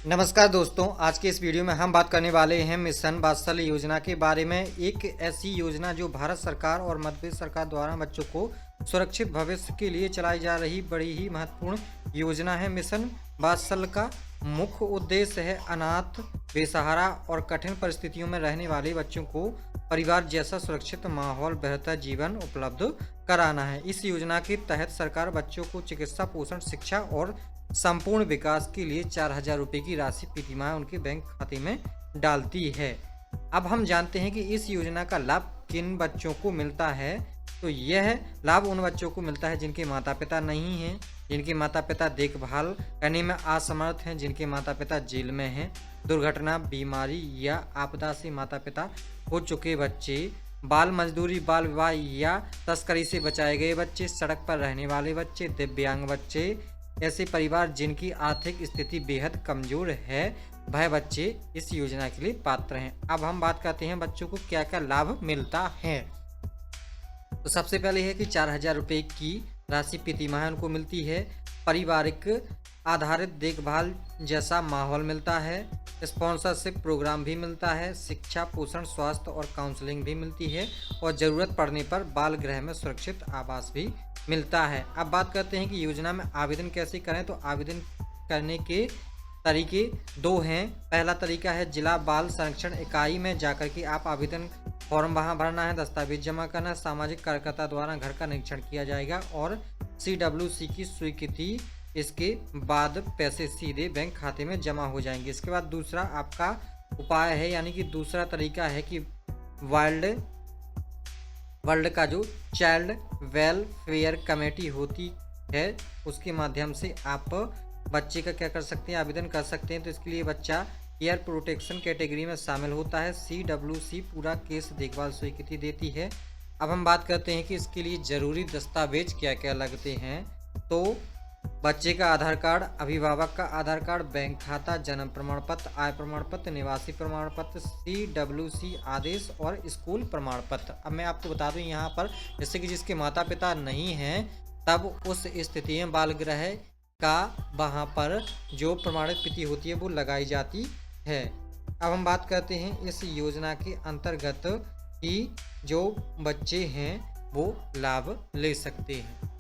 नमस्कार दोस्तों, आज के इस वीडियो में हम बात करने वाले हैं मिशन वात्सल्य योजना के बारे में। एक ऐसी योजना जो भारत सरकार और मध्य प्रदेश सरकार द्वारा बच्चों को सुरक्षित भविष्य के लिए चलाई जा रही बड़ी ही महत्वपूर्ण योजना है। मिशन वात्सल्य का मुख्य उद्देश्य है अनाथ, बेसहारा और कठिन परिस्थितियों में रहने वाले बच्चों को परिवार जैसा सुरक्षित माहौल, बेहतर जीवन उपलब्ध कराना है। इस योजना के तहत सरकार बच्चों को चिकित्सा, पोषण, शिक्षा और संपूर्ण विकास के लिए 4,000 रुपये की राशि प्रतिमाह उनके बैंक खाते में डालती है। अब हम जानते हैं कि इस योजना का लाभ किन बच्चों को मिलता है। तो यह लाभ उन बच्चों को मिलता है जिनके माता पिता नहीं हैं, जिनके माता पिता देखभाल करने में असमर्थ हैं, जिनके माता पिता जेल में हैं, दुर्घटना, बीमारी या आपदा से माता पिता हो चुके बच्चे, बाल मजदूरी, बाल विवाह या तस्करी से बचाए गए बच्चे, सड़क पर रहने वाले बच्चे, दिव्यांग बच्चे, ऐसे परिवार जिनकी आर्थिक स्थिति बेहद कमजोर है, वह बच्चे इस योजना के लिए पात्र हैं। अब हम बात करते हैं बच्चों को क्या क्या लाभ मिलता है। तो सबसे पहले है कि 4,000 रुपये की राशि प्रतिमाह उनको मिलती है। पारिवारिक आधारित देखभाल जैसा माहौल मिलता है। स्पॉन्सरशिप प्रोग्राम भी मिलता है। शिक्षा, पोषण, स्वास्थ्य और काउंसलिंग भी मिलती है और ज़रूरत पड़ने पर बाल गृह में सुरक्षित आवास भी मिलता है। अब बात करते हैं कि योजना में आवेदन कैसे करें। तो आवेदन करने के तरीके दो हैं। पहला तरीका है जिला बाल संरक्षण इकाई में जाकर के आप आवेदन फॉर्म वहाँ भरना है, दस्तावेज जमा करना है, सामाजिक कार्यकर्ता द्वारा घर का निरीक्षण किया जाएगा और CWC की स्वीकृति, इसके बाद पैसे सीधे बैंक खाते में जमा हो जाएंगे। इसके बाद दूसरा आपका उपाय है, यानी कि दूसरा तरीका है कि वर्ल्ड का जो चाइल्ड वेलफेयर कमेटी होती है उसके माध्यम से आप बच्चे का क्या कर सकते हैं, आवेदन कर सकते हैं। तो इसके लिए बच्चा एयर प्रोटेक्शन कैटेगरी में शामिल होता है। CWC पूरा केस देखभाल स्वीकृति देती है। अब हम बात करते हैं कि इसके लिए ज़रूरी दस्तावेज क्या क्या लगते हैं। तो बच्चे का आधार कार्ड, अभिभावक का आधार कार्ड, बैंक खाता, जन्म प्रमाण पत्र, आय प्रमाण पत्र, निवासी प्रमाण पत्र, CWC आदेश और स्कूल प्रमाण पत्र। अब मैं आपको बता दूं यहाँ पर, जैसे कि जिसके माता पिता नहीं हैं तब उस स्थिति में बाल गृह का वहाँ पर जो प्रमाणित तिथि होती है वो लगाई जाती है। अब हम बात करते हैं इस योजना के अंतर्गत कि जो बच्चे हैं वो लाभ ले सकते हैं।